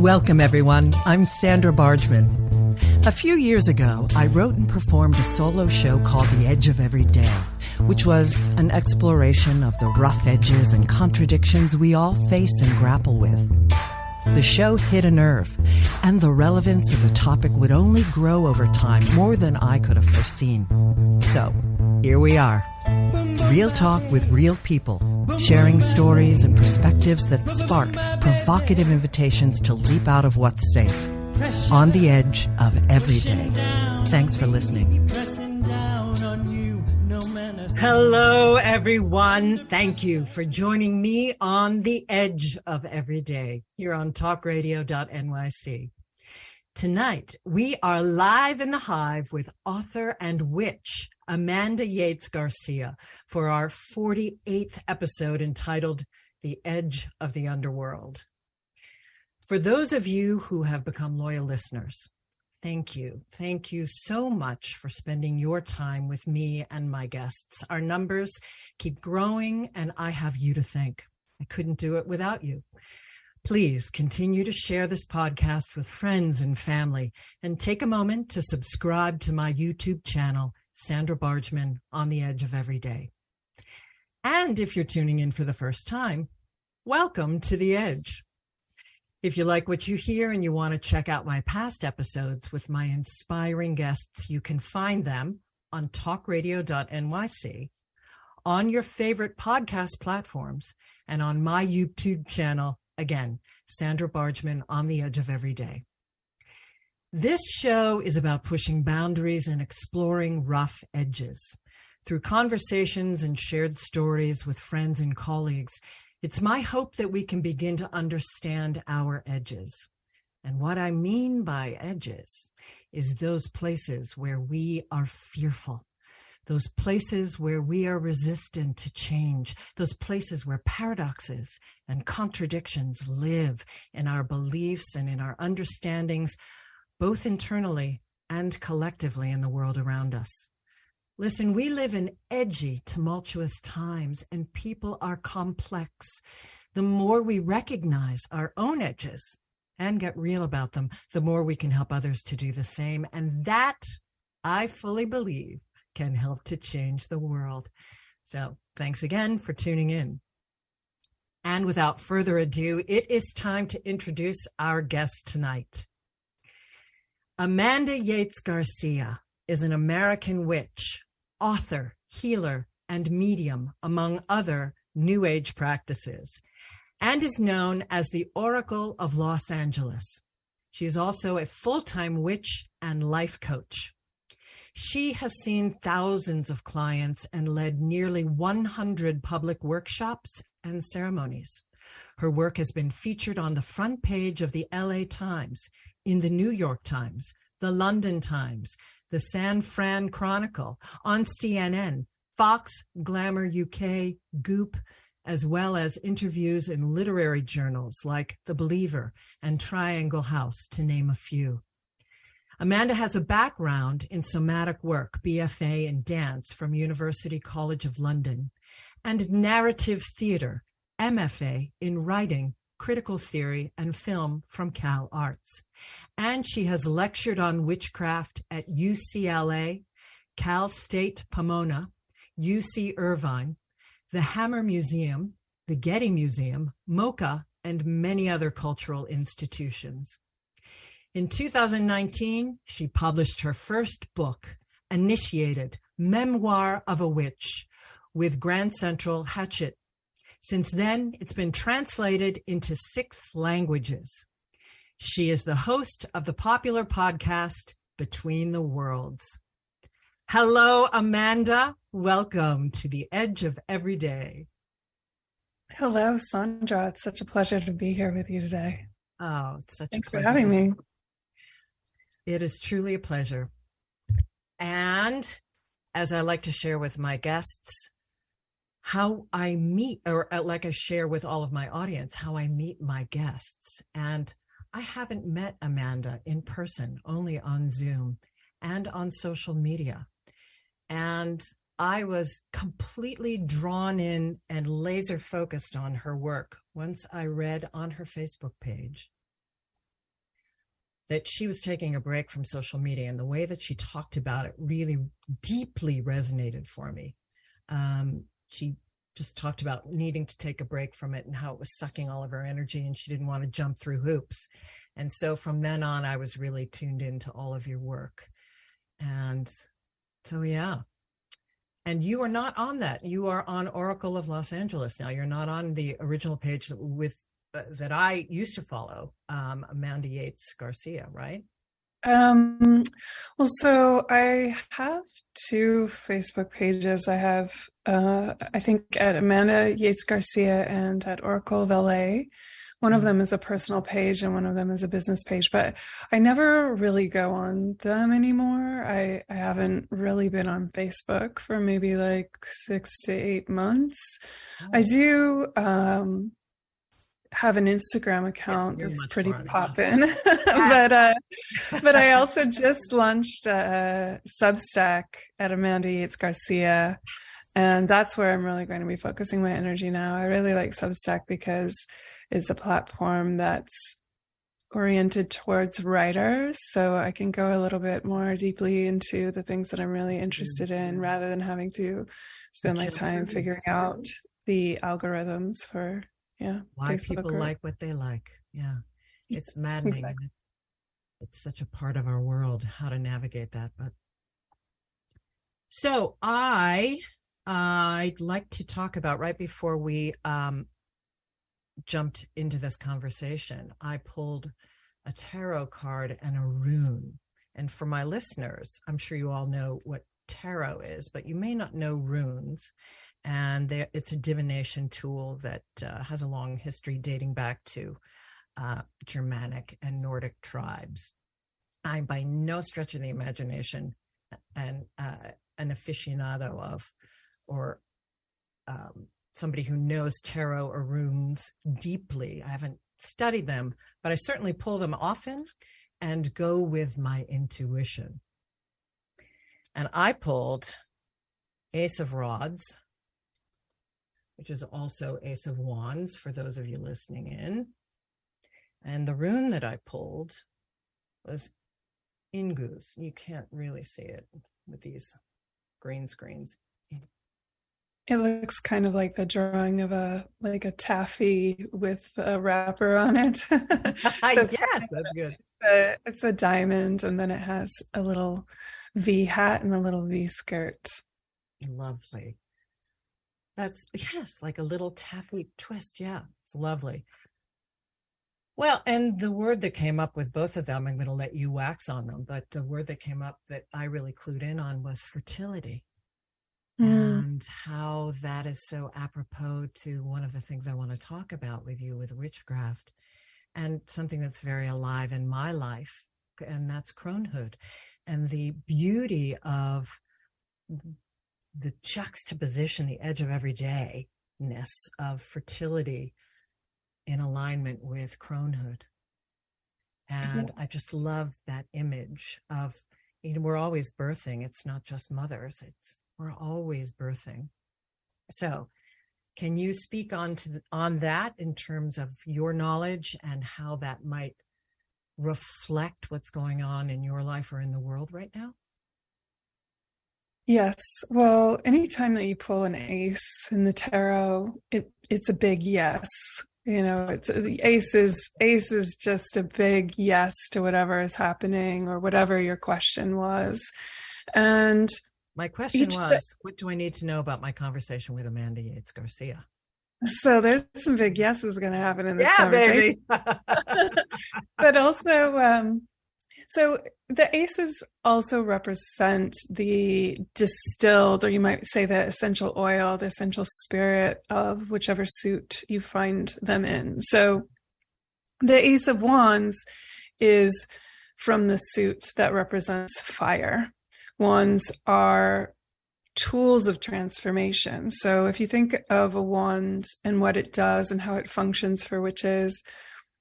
Welcome, everyone. I'm Sandra Bargman. A few years ago, I wrote and performed a solo show called The Edge of Every Day, which was an exploration of the rough edges and contradictions we all face and grapple with. The show hit a nerve, and the relevance of the topic would only grow over time, more than I could have foreseen. So, here we are. Real talk with real people, sharing stories and perspectives that spark provocative invitations to leap out of what's safe, on the edge of every day. Thanks for listening. Hello, everyone. Thank you for joining me on the edge of every day here on talkradio.nyc. Tonight, we are live in the hive with author and witch Amanda Yates Garcia for our 48th episode entitled The Edge of the Underworld. For those of you who have become loyal listeners, thank you. Thank you so much for spending your time with me and my guests. Our numbers keep growing, and I have you to thank. I couldn't do it without you. Please continue to share this podcast with friends and family, and take a moment to subscribe to my YouTube channel, Sandra Bargman, on the Edge of Every Day. And if you're tuning in for the first time, welcome to The Edge. If you like what you hear and you want to check out my past episodes with my inspiring guests, you can find them on talkradio.nyc, on your favorite podcast platforms, and on my YouTube channel, again, Sandra Bargman, on the Edge of Every Day. This show is about pushing boundaries and exploring rough edges. Through conversations and shared stories with friends and colleagues, it's my hope that we can begin to understand our edges. And what I mean by edges is those places where we are fearful, those places where we are resistant to change, those places where paradoxes and contradictions live in our beliefs and in our understandings, both internally and collectively in the world around us. Listen, we live in edgy, tumultuous times, and people are complex. The more we recognize our own edges and get real about them, the more we can help others to do the same. And that, I fully believe, can help to change the world. So thanks again for tuning in. And without further ado, it is time to introduce our guest tonight. Amanda Yates Garcia is an American witch, author, healer, and medium, among other New Age practices, and is known as the Oracle of Los Angeles. She is also a full-time witch and life coach. She has seen thousands of clients and led nearly 100 public workshops and ceremonies. Her work has been featured on the front page of the LA Times, in the New York Times, the London Times, the San Fran Chronicle, on CNN, Fox, Glamour UK, Goop, as well as interviews in literary journals like The Believer and Triangle House, to name a few. Amanda has a background in somatic work, BFA in dance from University College of London, and narrative theater, MFA in writing, critical theory, and film from Cal Arts. And she has lectured on witchcraft at UCLA, Cal State Pomona, UC Irvine, the Hammer Museum, the Getty Museum, MoCA, and many other cultural institutions. In 2019, she published her first book, Initiated, Memoir of a Witch, with Grand Central Hachette. Since then, it's been translated into 6 languages. She is the host of the popular podcast, Between the Worlds. Hello, Amanda. Welcome to the Edge of Every Day. Hello, Sandra. It's such a pleasure to be here with you today. Oh, it's such Thanks a pleasure. for having me. It is truly a pleasure. And as I like to share with my guests, how I meet, or like I share with all of my audience, how I meet my guests. And I haven't met Amanda in person, only on Zoom and on social media. And I was completely drawn in and laser focused on her work once I read on her Facebook page that she was taking a break from social media, and the way that she talked about it really deeply resonated for me. She just talked about needing to take a break from it and how it was sucking all of her energy, and she didn't want to jump through hoops. And so from then on, I was really tuned into all of your work. And so, yeah. And you are not on that. You are on Oracle of Los Angeles now. You're not on the original page that I used to follow, Amanda Yates Garcia, right? Well, so I have two Facebook pages. I have, I think, at Amanda Yates Garcia and at Oracle of LA. One of them is a personal page and one of them is a business page, but I never really go on them anymore. I haven't really been on Facebook for maybe like 6 to 8 months. I do have an Instagram account that's pretty poppin'. But I also just launched a Substack at Amanda Yates Garcia, and that's where I'm really going to be focusing my energy now. I really like Substack because it's a platform that's oriented towards writers, so I can go a little bit more deeply into the things that I'm really interested in rather than having to spend my time figuring out the algorithms for why Facebook people like what they like. Yeah, it's maddening. Exactly. It's such a part of our world, how to navigate that. But so I'd like to talk about, right before we jumped into this conversation, I pulled a tarot card and a rune. And for my listeners, I'm sure you all know what tarot is, but you may not know runes. And it's a divination tool that has a long history dating back to Germanic and Nordic tribes. I'm by no stretch of the imagination an aficionado of, or somebody who knows tarot or runes deeply. I haven't studied them, but I certainly pull them often and go with my intuition. And I pulled Ace of Rods, which is also Ace of Wands for those of you listening in. And the rune that I pulled was Ingus. You can't really see it with these green screens. It looks kind of like the drawing of a taffy with a wrapper on it. So yes, that's good. It's a diamond, and then it has a little V hat and a little V skirt. Lovely. That's, yes, like a little taffy twist. Yeah, it's lovely. Well, and the word that came up with both of them, I'm going to let you wax on them, but the word that came up that I really clued in on was fertility. And how that is so apropos to one of the things I want to talk about with you with witchcraft, and something that's very alive in my life, and that's cronehood, and the beauty of the juxtaposition, the edge of everydayness of fertility in alignment with cronehood. And I just love that image of, we're always birthing. It's not just mothers. We're always birthing. So can you speak on that in terms of your knowledge and how that might reflect what's going on in your life or in the world right now? Yes. Well, anytime that you pull an ace in the tarot, it's a big yes. It's the ace is just a big yes to whatever is happening or whatever your question was. And my question was, what do I need to know about my conversation with Amanda Yates Garcia? So there's some big yeses going to happen in this conversation. Baby. But also, so the aces also represent the distilled, or you might say the essential oil, the essential spirit of whichever suit you find them in. So the Ace of Wands is from the suit that represents fire. Wands are tools of transformation. So if you think of a wand and what it does and how it functions for witches,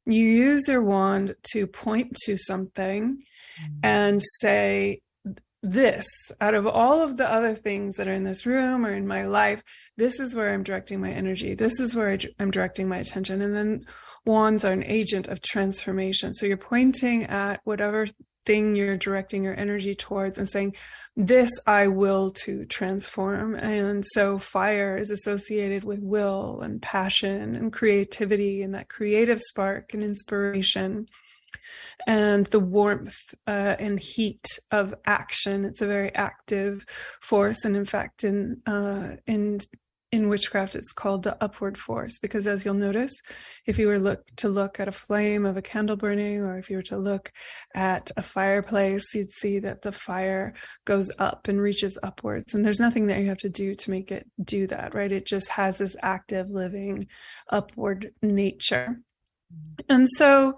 you use your wand to point to something and say, this, out of all of the other things that are in this room or in my life, this is where I'm directing my energy. This is where I'm directing my attention. And then wands are an agent of transformation. So you're pointing at whatever thing you're directing your energy towards and saying, this I will to transform. And so fire is associated with will and passion and creativity and that creative spark and inspiration and the warmth and heat of action. It's a very active force. And in fact, in witchcraft, it's called the upward force, because as you'll notice, if you were to look at a flame of a candle burning, or if you were to look at a fireplace, you'd see that the fire goes up and reaches upwards. And there's nothing that you have to do to make it do that, right? It just has this active, living, upward nature. And so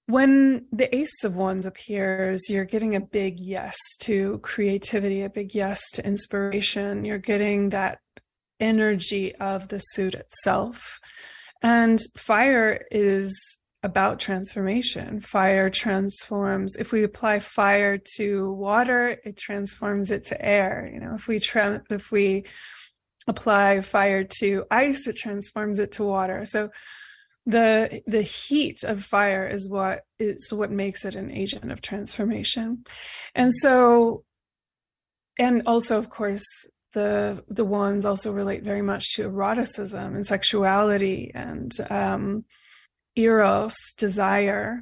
when the Ace of Wands appears, you're getting a big yes to creativity, a big yes to inspiration. You're getting that energy of the suit itself. And fire is about transformation. Fire transforms. If we apply fire to water, it transforms it to air. You know, if we apply fire to ice, it transforms it to water. So the heat of fire is what makes it an agent of transformation. And so, and also, of course, the wands also relate very much to eroticism and sexuality and eros, desire.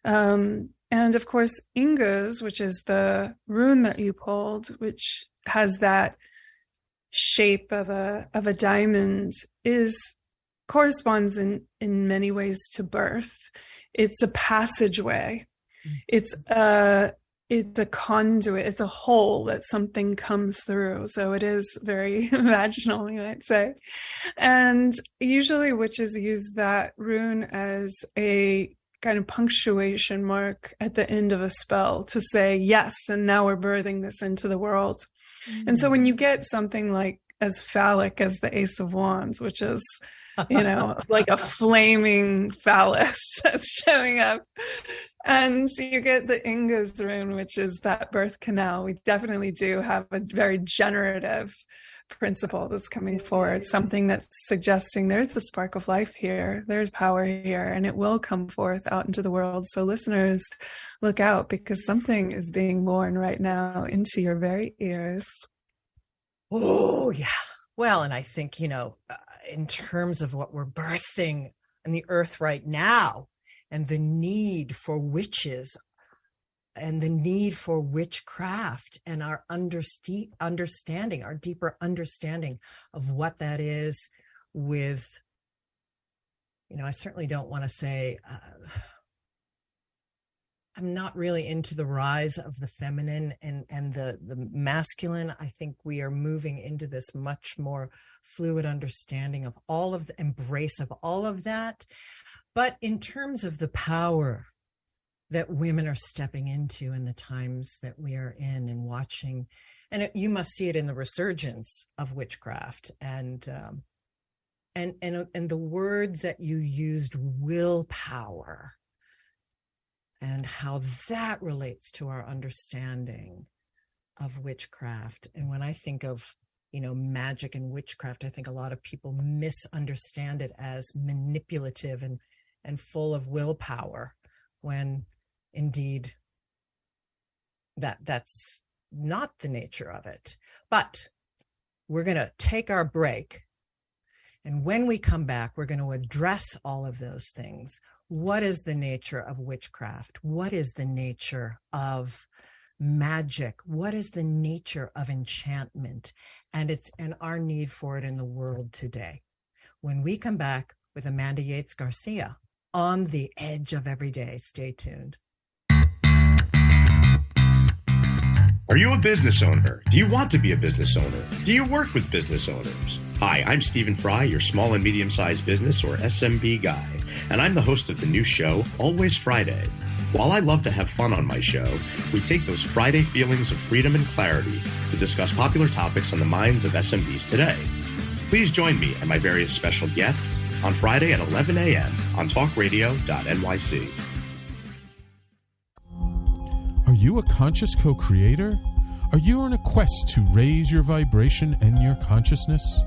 And of course, Ingas, which is the rune that you pulled, which has that shape of a diamond, corresponds in many ways to birth. It's a passageway. It's a conduit. It's a hole that something comes through. So it is very vaginal, you might say. And usually witches use that rune as a kind of punctuation mark at the end of a spell to say, yes, and now we're birthing this into the world. And so when you get something like as phallic as the Ace of Wands, which is, you know, like a flaming phallus that's showing up, and you get the Ingas rune, which is that birth canal, we definitely do have a very generative principle that's coming forward, something that's suggesting there's a spark of life here, there's power here, and it will come forth out into the world. So listeners, look out, because something is being born right now into your very ears. Oh, yeah. Well, and I think, you know, in terms of what we're birthing on the earth right now, and the need for witches and the need for witchcraft and our understanding, our deeper understanding of what that is with, you know, I certainly don't want to say, I'm not really into the rise of the feminine and the masculine. I think we are moving into this much more fluid understanding of all of the embrace of all of that. But in terms of the power that women are stepping into in the times that we are in and watching, and you must see it in the resurgence of witchcraft and the word that you used, willpower, and how that relates to our understanding of witchcraft. And when I think of, you know, magic and witchcraft, I think a lot of people misunderstand it as manipulative and full of willpower, when indeed that's not the nature of it. But we're going to take our break. And when we come back, we're going to address all of those things. What is the nature of witchcraft? What is the nature of magic? What is the nature of enchantment? And our need for it in the world today. When we come back with Amanda Yates Garcia on the Edge of Everyday. Stay tuned. Are you a business owner? Do you want to be a business owner? Do you work with business owners? Hi, I'm Stephen Fry, your small and medium-sized business or SMB guy, and I'm the host of the new show, Always Friday. While I love to have fun on my show, we take those Friday feelings of freedom and clarity to discuss popular topics on the minds of SMBs today. Please join me and my various special guests on Friday at 11 a.m. on talkradio.nyc. you a conscious co-creator? Are you on a quest to raise your vibration and your consciousness?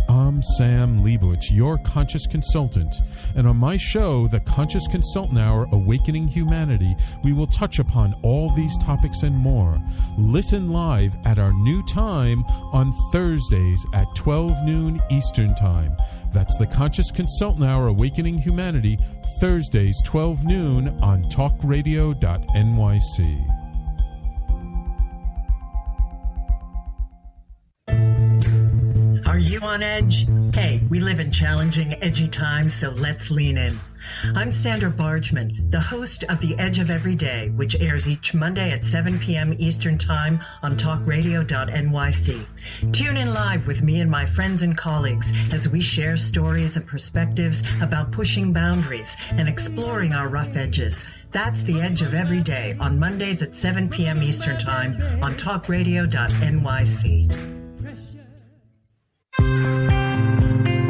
I'm Sam Leibowitz, your conscious consultant, and on my show, The Conscious Consultant Hour, Awakening Humanity, we will touch upon all these topics and more. Listen live at our new time on Thursdays at 12 noon Eastern Time. That's The Conscious Consultant Hour, Awakening Humanity, Thursdays 12 noon on talkradio.nyc. Are you on edge? Hey, we live in challenging, edgy times, so let's lean in. I'm Sandra Bargman, the host of The Edge of Every Day, which airs each Monday at 7 p.m. Eastern Time on talkradio.nyc. Tune in live with me and my friends and colleagues as we share stories and perspectives about pushing boundaries and exploring our rough edges. That's The Edge of Every Day on Mondays at 7 p.m. Eastern Time on talkradio.nyc.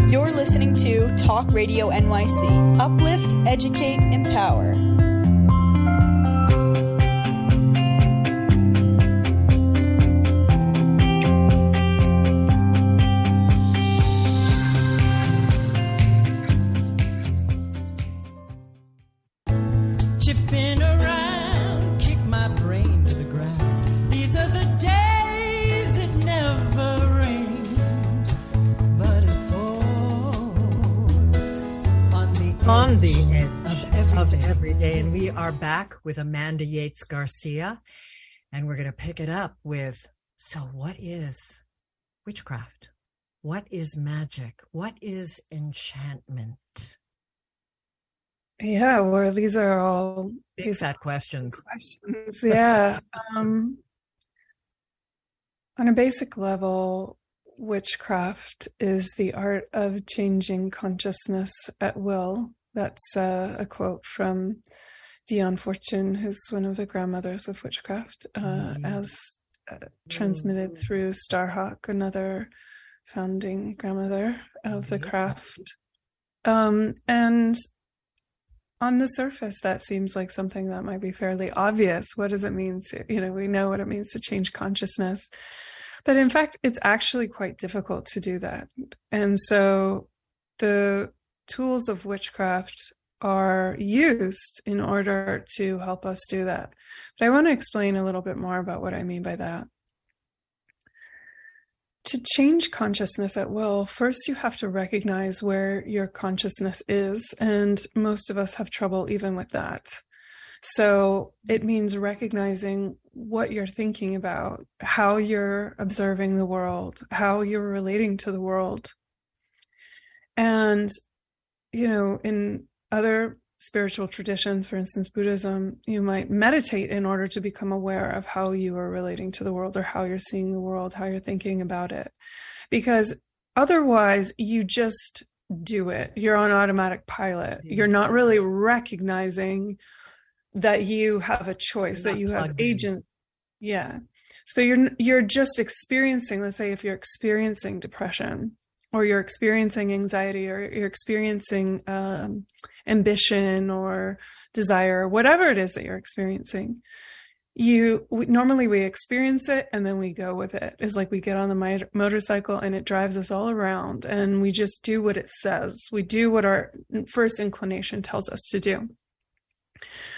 You're listening to Talk Radio NYC. Uplift, educate, empower. Chipping around, kick my brain to the ground. These are the days it never rained, but it on the edge of every day. And we are back with Amanda Yates Garcia, and we're going to pick it up with, so what is witchcraft? What is magic? What is enchantment? Yeah, well, these are all big fat questions. Yeah. On a basic level, witchcraft is the art of changing consciousness at will. That's a quote from Dion Fortune, who's one of the grandmothers of witchcraft, as transmitted through Starhawk, another founding grandmother of the craft. And on the surface, that seems like something that might be fairly obvious. What does it mean to, we know what it means to change consciousness. But in fact, it's actually quite difficult to do that. And so the tools of witchcraft are used in order to help us do that. But I want to explain a little bit more about what I mean by that. To change consciousness at will, first you have to recognize where your consciousness is, and most of us have trouble even with that. So it means recognizing what you're thinking about, how you're observing the world, how you're relating to the world. And, in other spiritual traditions, for instance, Buddhism, you might meditate in order to become aware of how you are relating to the world or how you're seeing the world, how you're thinking about it. Because otherwise you just do it. You're on automatic pilot. You're not really recognizing that you have a choice, that you have agent. Yeah. So you're just experiencing, let's say if you're experiencing depression, or you're experiencing anxiety, or you're experiencing ambition or desire, whatever it is that you're experiencing, normally we experience it and then we go with it. It's like we get on the motorcycle and it drives us all around, and we just do what it says. We do what our first inclination tells us to do.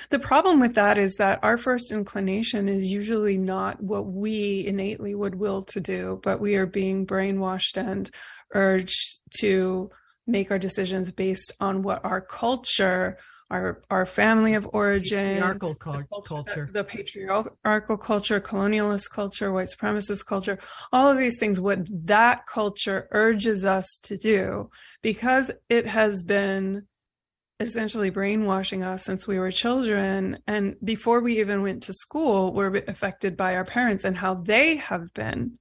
The problem with that is that our first inclination is usually not what we innately would will to do, but we are being brainwashed and urged to make our decisions based on what our culture, our family of origin, the patriarchal culture, colonialist culture, white supremacist culture, all of these things, what that culture urges us to do, because it has been essentially brainwashing us since we were children. And before we even went to school, we're affected by our parents and how they have been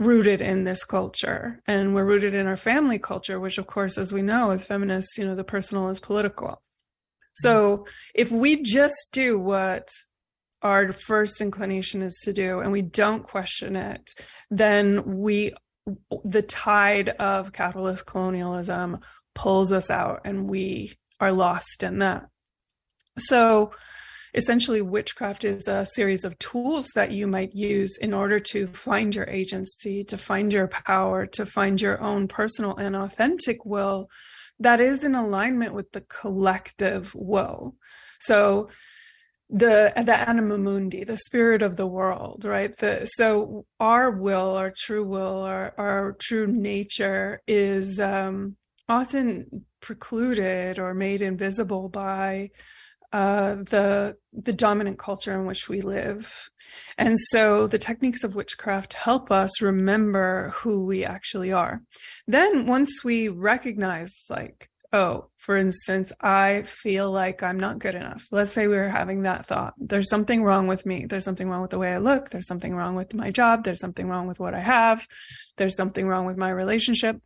rooted in this culture. And we're rooted in our family culture, which of course, as we know, as feminists, the personal is political. So if we just do what our first inclination is to do and we don't question it, then the tide of capitalist colonialism pulls us out and we are lost in that. So essentially witchcraft is a series of tools that you might use in order to find your agency, to find your power, to find your own personal and authentic will that is in alignment with the collective will. So the anima mundi, the spirit of the world, right? So our will, our true will, our true nature is often precluded or made invisible by the dominant culture in which we live. And so the techniques of witchcraft help us remember who we actually are. Then once we recognize, like, oh, for instance, I feel like I'm not good enough. Let's say we were having that thought. There's something wrong with me. There's something wrong with the way I look. There's something wrong with my job. There's something wrong with what I have. There's something wrong with my relationship.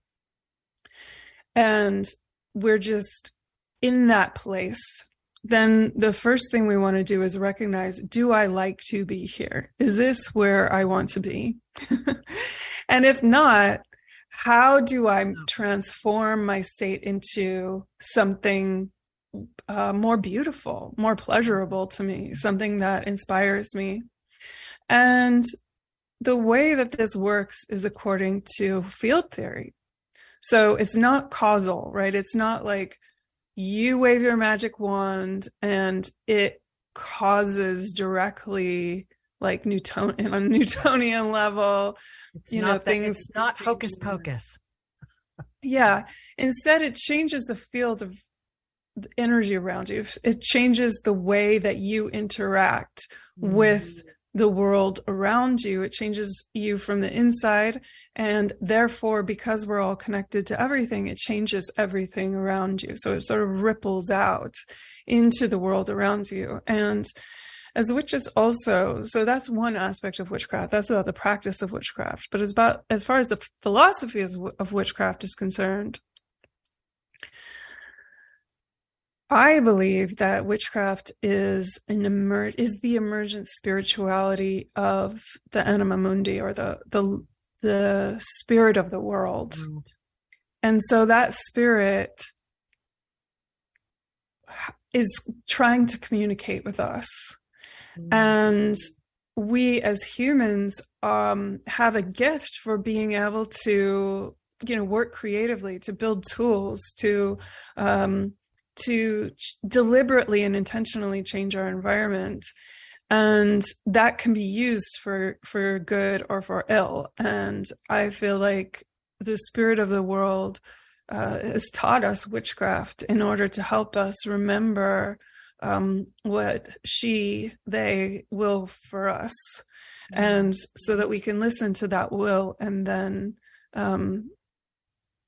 And we're just in that place. Then the first thing we want to do is recognize, do I like to be here? Is this where I want to be? And if not, how do I transform my state into something more beautiful, more pleasurable to me, something that inspires me? And the way that this works is according to field theory. So it's not causal, right? It's not like you wave your magic wand and it causes directly, like on a Newtonian level, it's not hocus pocus. Yeah. Instead, it changes the field of the energy around you. It changes the way that you interact with the world around you. It changes you from the inside. And therefore, because we're all connected to everything, it changes everything around you. So it sort of ripples out into the world around you. And as witches also, so that's one aspect of witchcraft. That's about the practice of witchcraft. But as far as the philosophy of witchcraft is concerned, I believe that witchcraft is the emergent spirituality of the anima mundi, or the spirit of the world. And so that spirit is trying to communicate with us. And we as humans have a gift for being able to, work creatively, to build tools, to deliberately and intentionally change our environment. And that can be used for good or for ill. And I feel like the spirit of the world has taught us witchcraft in order to help us remember what they will for us. And so that we can listen to that will and then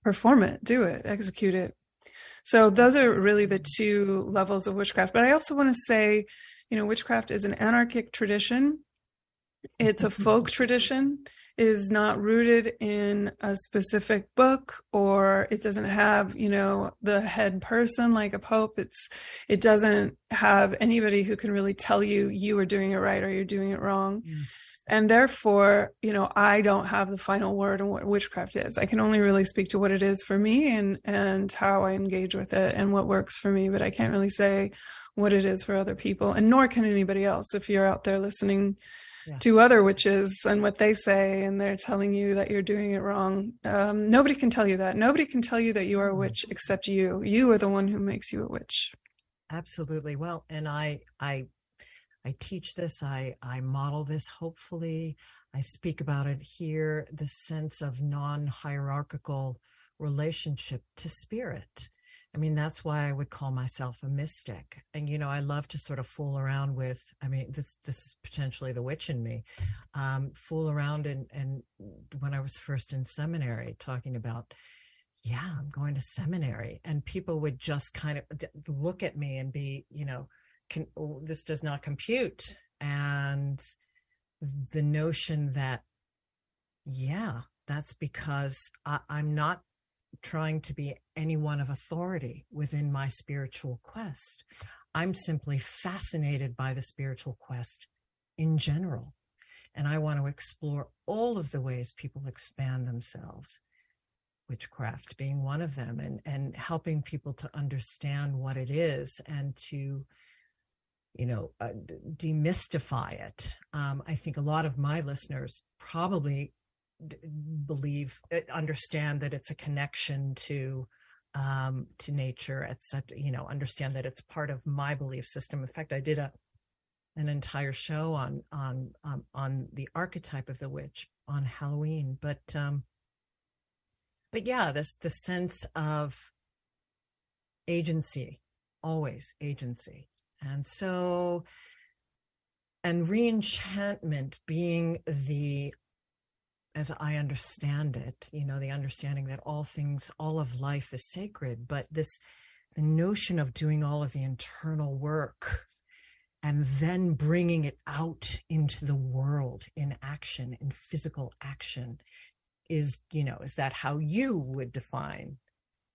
perform it, do it, execute it. So those are really the two levels of witchcraft. But I also want to say, witchcraft is an anarchic tradition. It's a folk tradition. It is not rooted in a specific book, or it doesn't have, the head person like a pope. It doesn't have anybody who can really tell you are doing it right or you're doing it wrong. Yes. And therefore, I don't have the final word on what witchcraft is. I can only really speak to what it is for me and how I engage with it and what works for me, but I can't really say what it is for other people, and nor can anybody else. If you're out there listening to other witches and what they say, and they're telling you that you're doing it wrong, nobody can tell you that. Nobody can tell you that you are a witch except you. You are the one who makes you a witch. Absolutely. Well, and I teach this, I model this, hopefully. I speak about it here, the sense of non-hierarchical relationship to spirit. I mean, that's why I would call myself a mystic. And, I love to sort of fool around with, this is potentially the witch in me, fool around. And when I was first in seminary, talking about, I'm going to seminary, and people would just kind of look at me and be, this does not compute. And the notion that, that's because I'm not trying to be anyone of authority within my spiritual quest. I'm simply fascinated by the spiritual quest in general. And I want to explore all of the ways people expand themselves, witchcraft being one of them, and helping people to understand what it is and to, demystify it. I think a lot of my listeners probably understand that it's a connection to nature, etc. Understand that it's part of my belief system. In fact, I did an entire show on the archetype of the witch on Halloween. But yeah, the sense of agency, always agency. And so, and re-enchantment being as I understand it, the understanding that all of life is sacred, but the notion of doing all of the internal work and then bringing it out into the world in action, in physical action, is that how you would define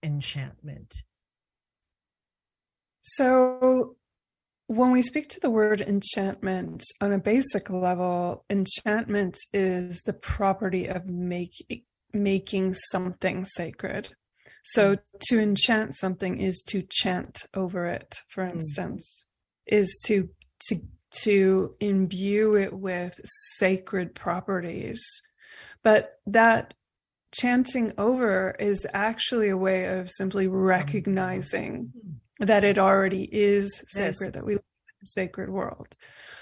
enchantment? So when we speak to the word enchantment on a basic level, enchantment is the property of making something sacred. So to enchant something is to chant over it, for instance, is to imbue it with sacred properties. But that chanting over is actually a way of simply recognizing that it already is sacred, that we live in a sacred world.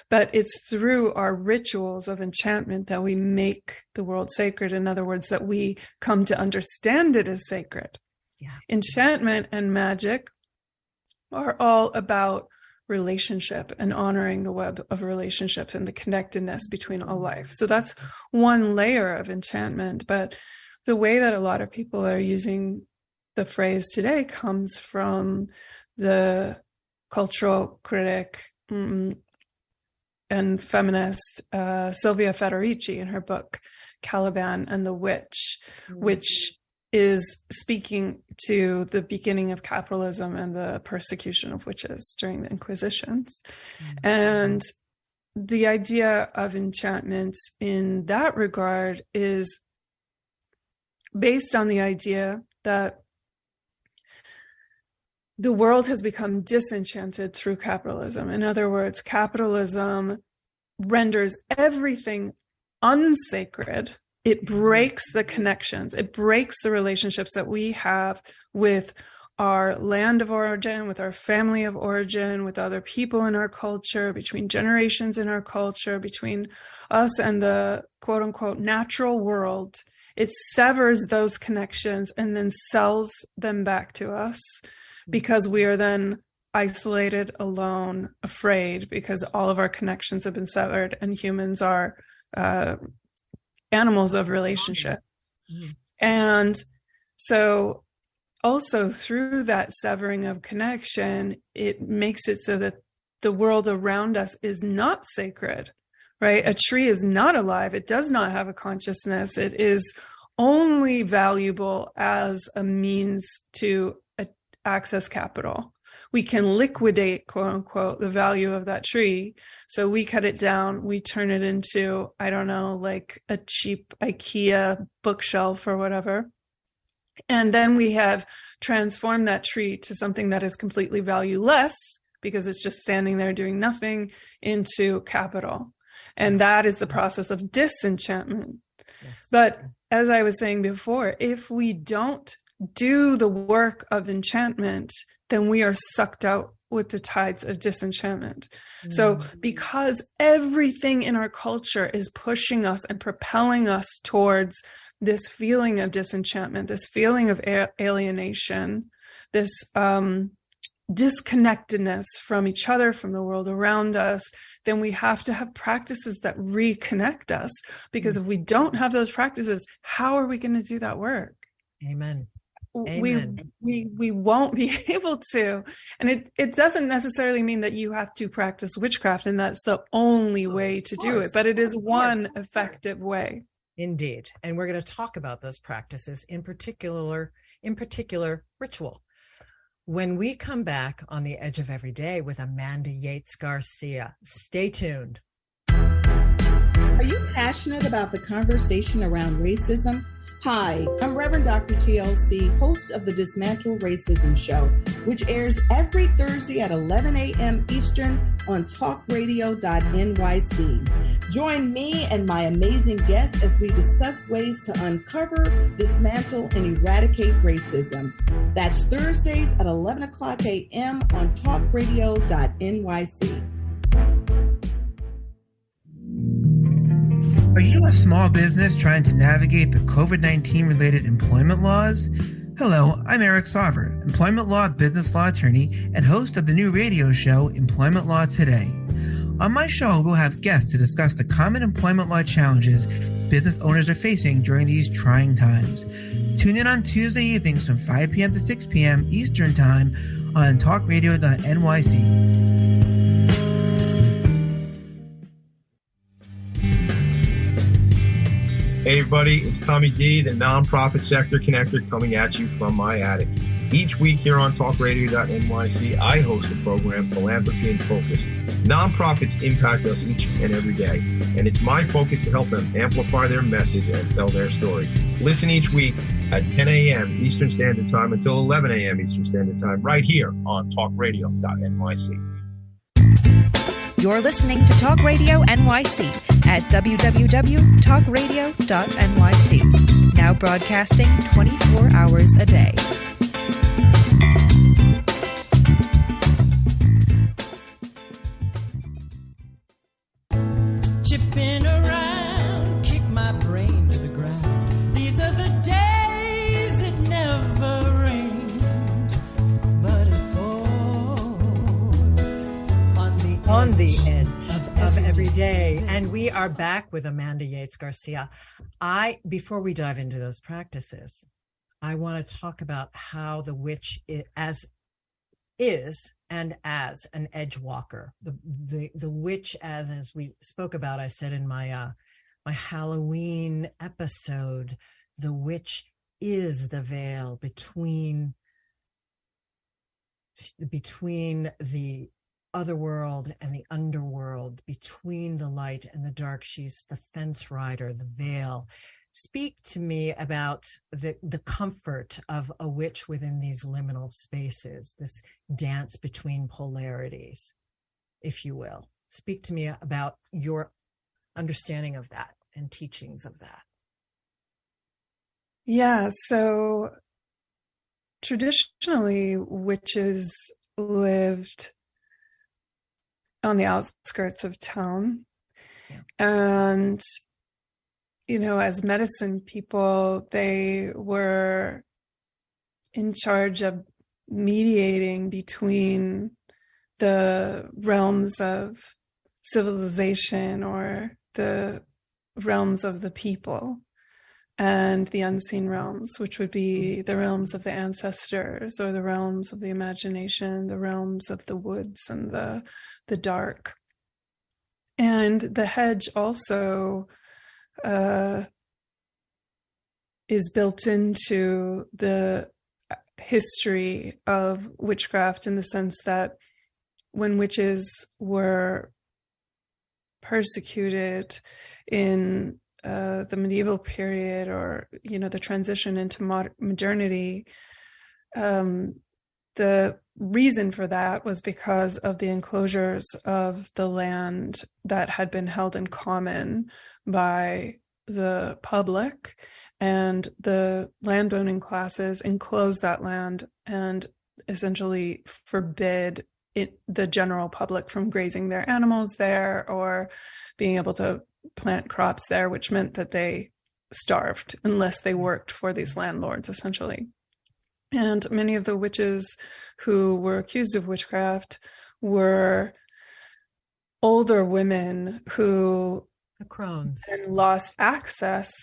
But it's through our rituals of enchantment that we make the world sacred. In other words, that we come to understand it as sacred. Yeah. Enchantment and magic are all about relationship and honoring the web of relationships and the connectedness between all life. So that's one layer of enchantment. But the way that a lot of people are using the phrase today comes from the cultural critic and feminist Silvia Federici in her book Caliban and the Witch, which is speaking to the beginning of capitalism and the persecution of witches during the Inquisitions. And the idea of enchantment in that regard is based on the idea that the world has become disenchanted through capitalism. In other words, capitalism renders everything unsacred. It breaks the connections. It breaks the relationships that we have with our land of origin, with our family of origin, with other people in our culture, between generations in our culture, between us and the quote unquote natural world. It severs those connections and then sells them back to us, because we are then isolated, alone, afraid, because all of our connections have been severed, and humans are animals of relationship. And so also through that severing of connection, it makes it so that the world around us is not sacred, right? A tree is not alive. It does not have a consciousness. It is only valuable as a means to access capital. We can liquidate, quote unquote, the value of that tree. So we cut it down, we turn it into, I don't know, like a cheap IKEA bookshelf or whatever. And then we have transformed that tree to something that is completely valueless, because it's just standing there doing nothing, into capital. And that is the process of disenchantment. Yes. But as I was saying before, if we don't do the work of enchantment, then we are sucked out with the tides of disenchantment. So because everything in our culture is pushing us and propelling us towards this feeling of disenchantment, this feeling of alienation, this disconnectedness from each other, from the world around us, then we have to have practices that reconnect us. Because if we don't have those practices, how are we going to do that work? Amen. We won't be able to. And it doesn't necessarily mean that you have to practice witchcraft and that's the only way to do it, but it is one effective way. Indeed. And we're going to talk about those practices, in particular ritual, when we come back on The Edge of Every Day with Amanda Yates Garcia. Stay tuned. Are you passionate about the conversation around racism? Hi, I'm Reverend Dr. TLC, host of the Dismantle Racism Show, which airs every Thursday at 11 a.m. Eastern on talkradio.nyc. Join me and my amazing guests as we discuss ways to uncover, dismantle, and eradicate racism. That's Thursdays at 11 o'clock a.m. on talkradio.nyc. Are you a small business trying to navigate the COVID-19 related employment laws? Hello, I'm Eric Sauver, employment law, business law attorney, and host of the new radio show, Employment Law Today. On my show, we'll have guests to discuss the common employment law challenges business owners are facing during these trying times. Tune in on Tuesday evenings from 5 p.m. to 6 p.m. Eastern Time on talkradio.nyc. Hey everybody, it's Tommy D, the nonprofit sector connector, coming at you from my attic. Each week here on talkradio.nyc, I host a program, Philanthropy in Focus. Nonprofits impact us each and every day, and it's my focus to help them amplify their message and tell their story. Listen each week at 10 a.m. Eastern Standard Time until 11 a.m. Eastern Standard Time, right here on talkradio.nyc. You're listening to Talk Radio NYC at www.talkradio.nyc. Now broadcasting 24 hours a day. Chipping around, kick my brain to the ground. These are the days it never rained, but it pours on the edge of every day. And we are back with Amanda Yates Garcia. Before we dive into those practices, I want to talk about how the witch is and as an edge walker. The witch, as we spoke about, I said in my my Halloween episode, the witch is the veil between the other world and the underworld, between the light and the dark. She's the fence rider, the veil. Speak to me about the comfort of a witch within these liminal spaces, this dance between polarities, if you will. Speak to me about your understanding of that and teachings of that. Yeah, so traditionally, witches lived on the outskirts of town. Yeah. And, as medicine people, they were in charge of mediating between the realms of civilization or the realms of the people and the unseen realms, which would be the realms of the ancestors or the realms of the imagination, the realms of the woods and the dark. And the hedge also is built into the history of witchcraft, in the sense that when witches were persecuted in the medieval period, or the transition into modernity, the reason for that was because of the enclosures of the land that had been held in common by the public, and the landowning classes enclosed that land and essentially forbid the general public from grazing their animals there or being able to plant crops there, which meant that they starved unless they worked for these landlords, essentially. And many of the witches who were accused of witchcraft were older women who lost access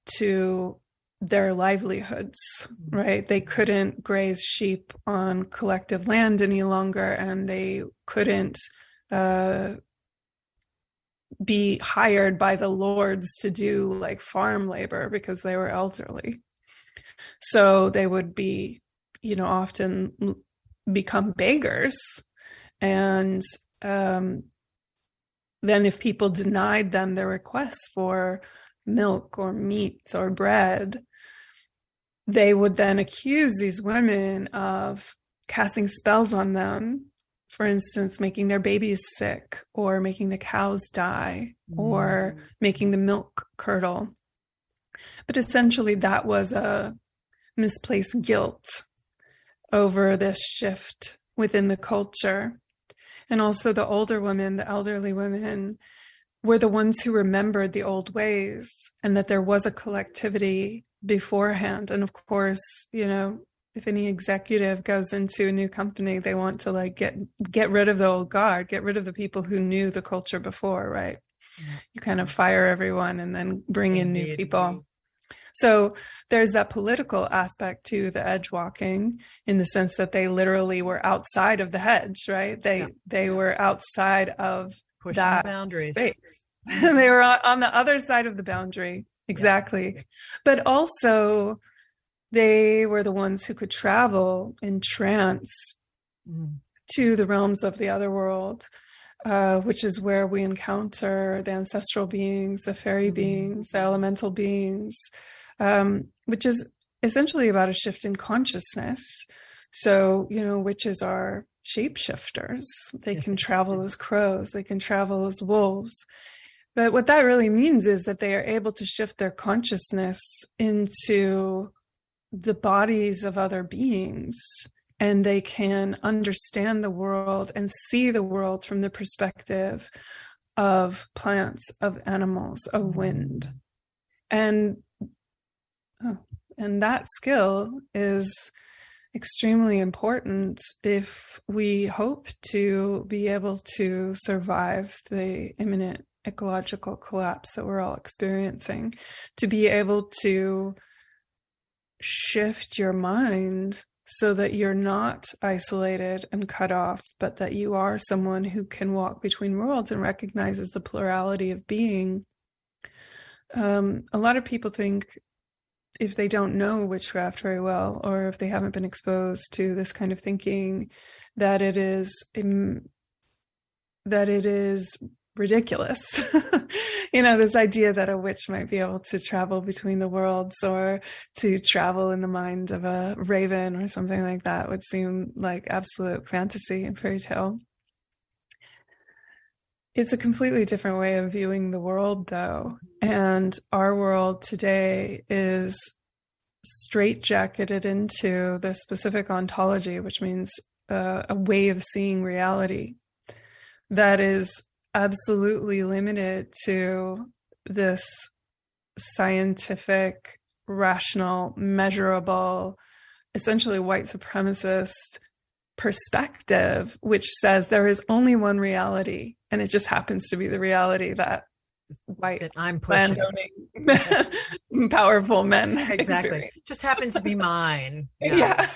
to their livelihoods, right? They couldn't graze sheep on collective land any longer, and they couldn't be hired by the lords to do like farm labor because they were elderly. So they would be, often become beggars. And then if people denied them their requests for milk or meat or bread, they would then accuse these women of casting spells on them. For instance, making their babies sick, or making the cows die, or making the milk curdle. But essentially, that was a misplaced guilt over this shift within the culture. And also the older women, the elderly women, were the ones who remembered the old ways, and that there was a collectivity beforehand. And of course, you know, if any executive goes into a new company, they want to like get rid of the old guard, get rid of the people who knew the culture before, right? Yeah. You kind of fire everyone and then bring in new people. So there's that political aspect to the edge walking, in the sense that they literally were outside of the hedge, right? They were outside of pushing that the boundaries. Space. They were on the other side of the boundary. Exactly. Yeah. But also, they were the ones who could travel in trance to the realms of the other world, which is where we encounter the ancestral beings, the fairy beings, the elemental beings, which is essentially about a shift in consciousness. So, you know, witches are shapeshifters. They can travel as crows, they can travel as wolves. But what that really means is that they are able to shift their consciousness into the bodies of other beings, and they can understand the world and see the world from the perspective of plants, of animals, of wind. And that skill is extremely important if we hope to be able to survive the imminent ecological collapse that we're all experiencing, to be able to shift your mind so that you're not isolated and cut off, but that you are someone who can walk between worlds and recognizes the plurality of being. A lot of people think, if they don't know witchcraft very well, or if they haven't been exposed to this kind of thinking, that it is ridiculous. You know, this idea that a witch might be able to travel between the worlds, or to travel in the mind of a raven or something like that, would seem like absolute fantasy and fairy tale. It's a completely different way of viewing the world, though. And our world today is straitjacketed into the specific ontology, which means a way of seeing reality that is absolutely limited to this scientific, rational, measurable, essentially white supremacist perspective, which says there is only one reality, and it just happens to be the reality that white, that I'm pushing, landowning, powerful men exactly experience. Just happens to be mine. Yeah.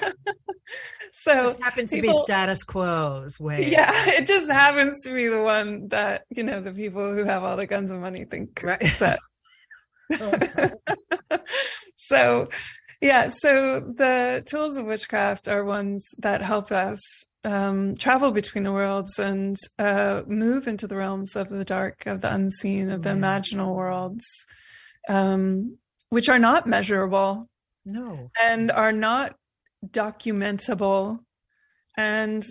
So it just happens to be status quo's way. Yeah, it just happens to be the one that, you know, the people who have all the guns and money think right. that. So the tools of witchcraft are ones that help us travel between the worlds and move into the realms of the dark, of the unseen, of the imaginal worlds, which are not measurable. No. And are not documentable, and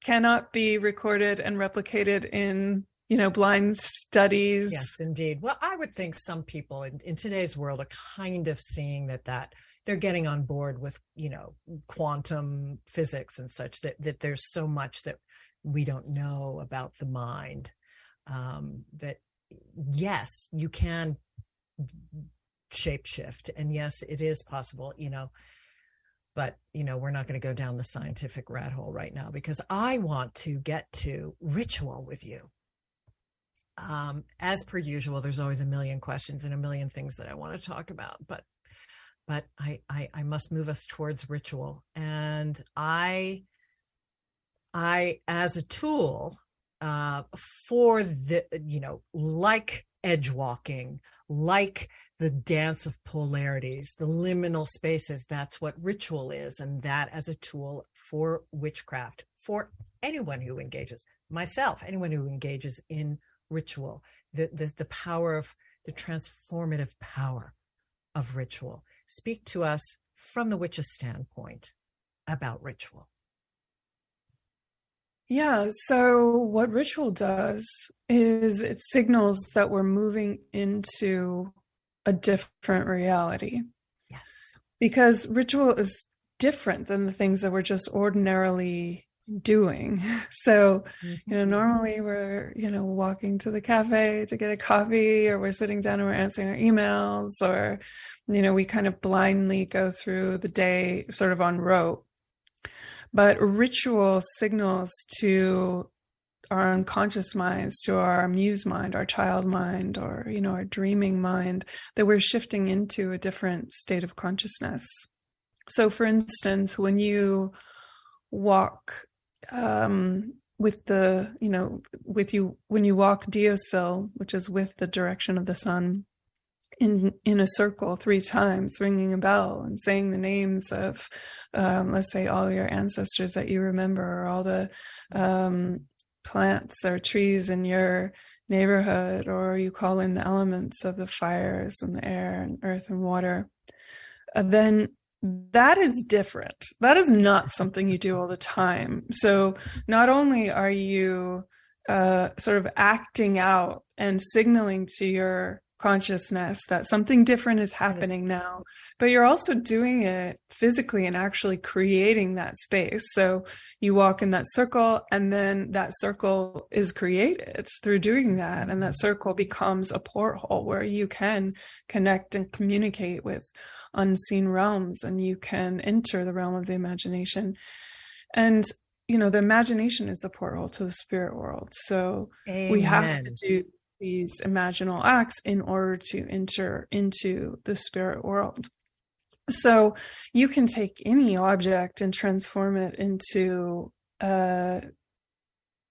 cannot be recorded and replicated in, you know, blind studies. Yes, indeed. Well, I would think some people in today's world are kind of seeing that they're getting on board with, you know, quantum physics and such, that there's so much that we don't know about the mind, that yes, you can shapeshift, and yes, it is possible, you know. But, you know, we're not going to go down the scientific rat hole right now, because I want to get to ritual with you. As per usual, there's always a million questions and a million things that I want to talk about, but I must move us towards ritual. And I as a tool for the, you know, like edge walking, like the dance of polarities, the liminal spaces, that's what ritual is. And that as a tool for witchcraft, for anyone who engages, myself, anyone who engages in ritual, the power of the transformative power of ritual. Speak to us from the witch's standpoint about ritual? Yeah, so what ritual does is it signals that we're moving into a different reality. Yes. Because ritual is different than the things that we're just ordinarily doing. So, normally we're, walking to the cafe to get a coffee, or we're sitting down and we're answering our emails, or, we kind of blindly go through the day sort of en route. But ritual signals to our unconscious minds, to our muse mind, our child mind, or, our dreaming mind, that we're shifting into a different state of consciousness. So, for instance, when you walk when you walk Diosil, which is with the direction of the sun, in a circle 3 times, ringing a bell and saying the names of, let's say, all your ancestors that you remember, or all the plants or trees in your neighborhood, or you call in the elements of the fires and the air and earth and water, then that is different. That is not something you do all the time. So not only are you sort of acting out and signaling to your consciousness that something different is happening now, but you're also doing it physically and actually creating that space. So you walk in that circle, and then that circle is created through doing that. And that circle becomes a porthole where you can connect and communicate with unseen realms, and you can enter the realm of the imagination. And, the imagination is the portal to the spirit world. So we have to do these imaginal acts in order to enter into the spirit world. So you can take any object and transform it into a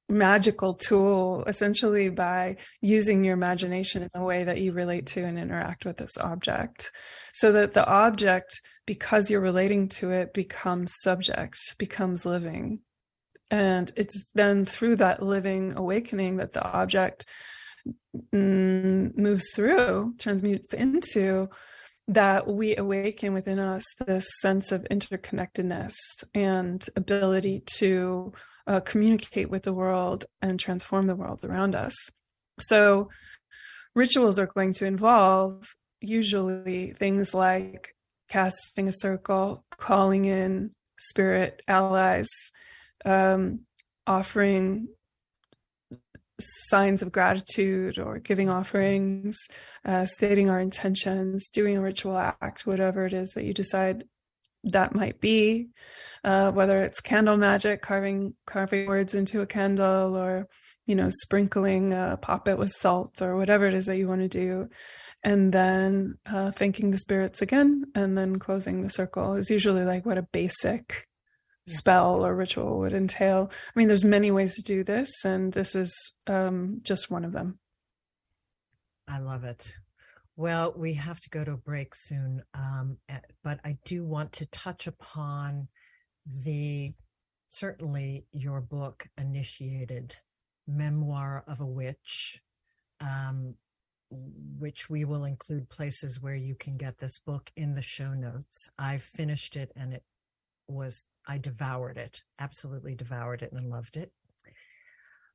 magical tool, essentially by using your imagination in the way that you relate to and interact with this object, so that the object, because you're relating to it, becomes subject, becomes living. And it's then through that living awakening that the object moves through, transmutes into, that we awaken within us this sense of interconnectedness and ability to communicate with the world and transform the world around us. So rituals are going to involve usually things like casting a circle, calling in spirit allies, offering signs of gratitude or giving offerings, stating our intentions, doing a ritual act, whatever it is that you decide that might be, whether it's candle magic, carving words into a candle, or, sprinkling a poppet with salt, or whatever it is that you want to do. And then thanking the spirits again, and then closing the circle is usually like what a basic spell or ritual would entail. I mean, there's many ways to do this, and this is just one of them. I love it. Well, we have to go to a break soon, but I do want to touch upon certainly your book, Initiated, Memoir of a Witch, which we will include places where you can get this book in the show notes. I finished it, and I devoured it, absolutely devoured it, and loved it.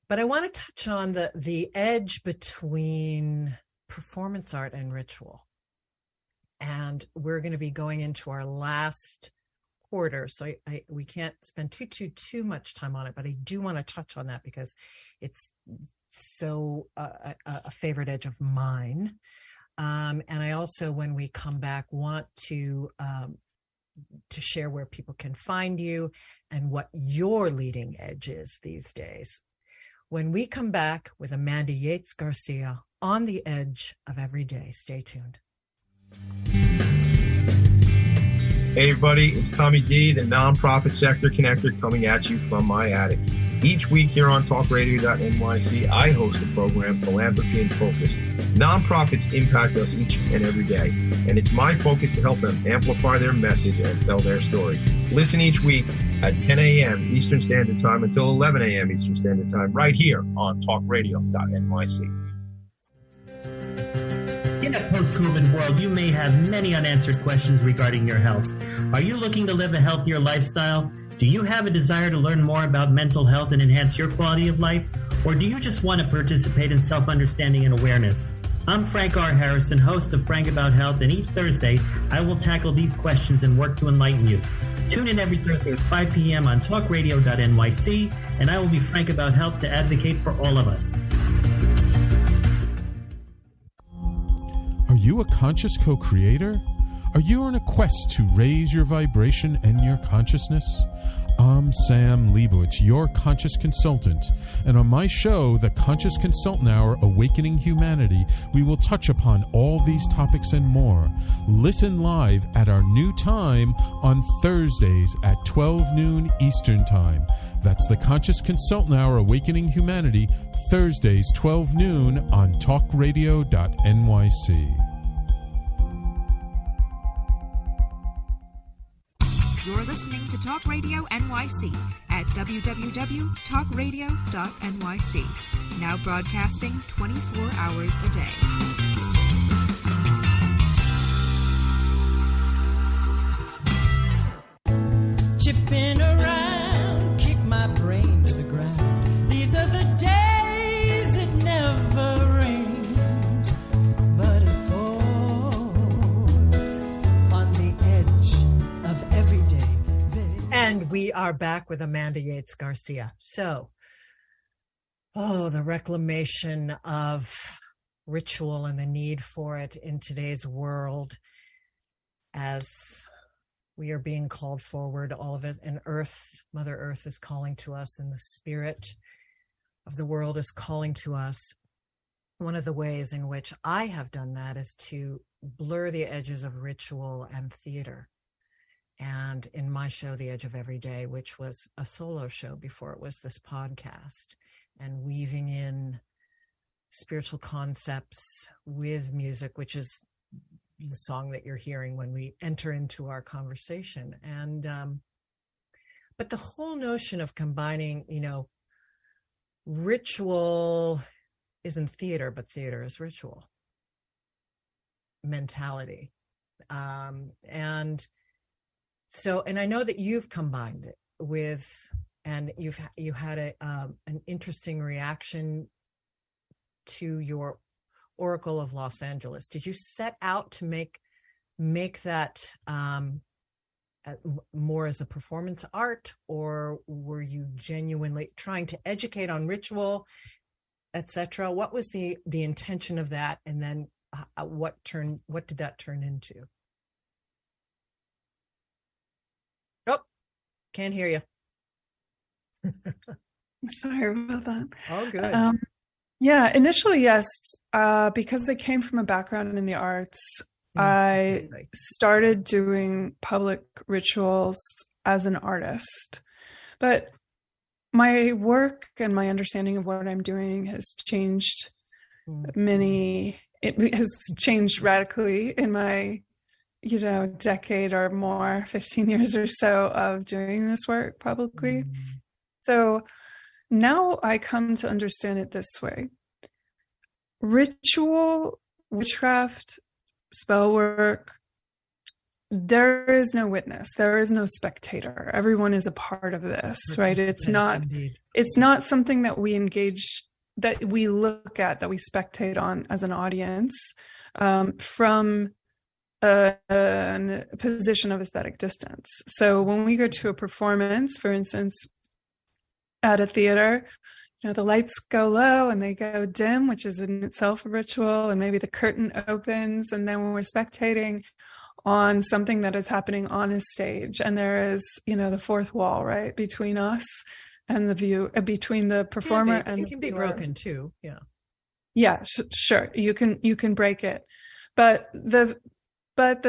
But I want to touch on the edge between performance art and ritual. And we're going to be going into our last quarter, so we can't spend too much time on it, but I do want to touch on that because it's so a favorite edge of mine. And I also, when we come back, want to share where people can find you and what your leading edge is these days. When we come back with Amanda Yates Garcia on the edge of every day. Stay tuned. Hey everybody, it's Tommy D, the nonprofit sector connector, coming at you from my attic. Each week here on talkradio.nyc, I host a program, Philanthropy in Focus. Nonprofits impact us each and every day, and it's my focus to help them amplify their message and tell their story. Listen each week at 10 a.m. Eastern Standard Time until 11 a.m. Eastern Standard Time, right here on talkradio.nyc. In a post-COVID world, you may have many unanswered questions regarding your health. Are you looking to live a healthier lifestyle? Do you have a desire to learn more about mental health and enhance your quality of life? Or do you just want to participate in self-understanding and awareness? I'm Frank R. Harrison, host of Frank About Health, and each Thursday, I will tackle these questions and work to enlighten you. Tune in every Thursday at 5 p.m. on talkradio.nyc, and I will be frank about health to advocate for all of us. Are you a conscious co-creator? Are you on a quest to raise your vibration and your consciousness? I'm Sam Leibowitz, your conscious consultant, and on my show, The Conscious Consultant Hour, Awakening Humanity, we will touch upon all these topics and more. Listen live at our new time on Thursdays at 12 noon Eastern Time. That's The Conscious Consultant Hour, Awakening Humanity, Thursdays, 12 noon on talkradio.nyc. You're listening to Talk Radio NYC at www.talkradio.nyc. Now broadcasting 24 hours a day. Chipping around, kick my brain to the ground. These are the days it never rained, but it pours on the edge of every day. And we are back with Amanda Yates Garcia. So, the reclamation of ritual and the need for it in today's world, as we are being called forward, all of it, and Mother Earth is calling to us, and the spirit of the world is calling to us. One of the ways in which I have done that is to blur the edges of ritual and theater. And in my show, The Edge of Every Day, which was a solo show before it was this podcast, and weaving in spiritual concepts with music, which is the song that you're hearing when we enter into our conversation. And, but the whole notion of combining, ritual isn't theater, but theater is ritual mentality. So, and I know that you've combined it with, and you had an interesting reaction to your Oracle of Los Angeles. Did you set out to make that more as a performance art, or were you genuinely trying to educate on ritual, etc.? What was the intention of that, and then what did that turn into? Can't hear you. Sorry about that. Oh, good. Yeah, initially, yes, because I came from a background in the arts. I started doing public rituals as an artist, but my work and my understanding of what I'm doing has changed it has changed radically in my decade or more, 15 years or so of doing this work publicly. So now I come to understand it this way. Ritual, witchcraft, spell work, there is no witness. There is no spectator. Everyone is a part of this, right? It's not something that we engage, that we look at, that we spectate on as an audience from a position of aesthetic distance. So when we go to a performance, for instance, at a theater, the lights go low and they go dim, which is in itself a ritual, and maybe the curtain opens, and then when we're spectating on something that is happening on a stage, and there is, the fourth wall, right, between us and the view, between the performer and it can be broken too. Yeah, sure, you can break it, but the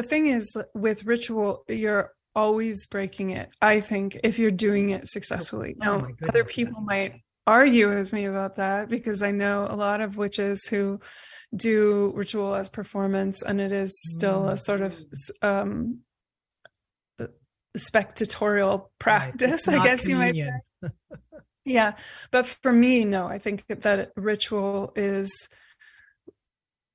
thing is, with ritual, you're always breaking it, I think, if you're doing it successfully. Now, other people might argue with me about that, because I know a lot of witches who do ritual as performance, and it is still a sort of spectatorial practice, I guess you might say. Yeah, but for me, no, I think that ritual is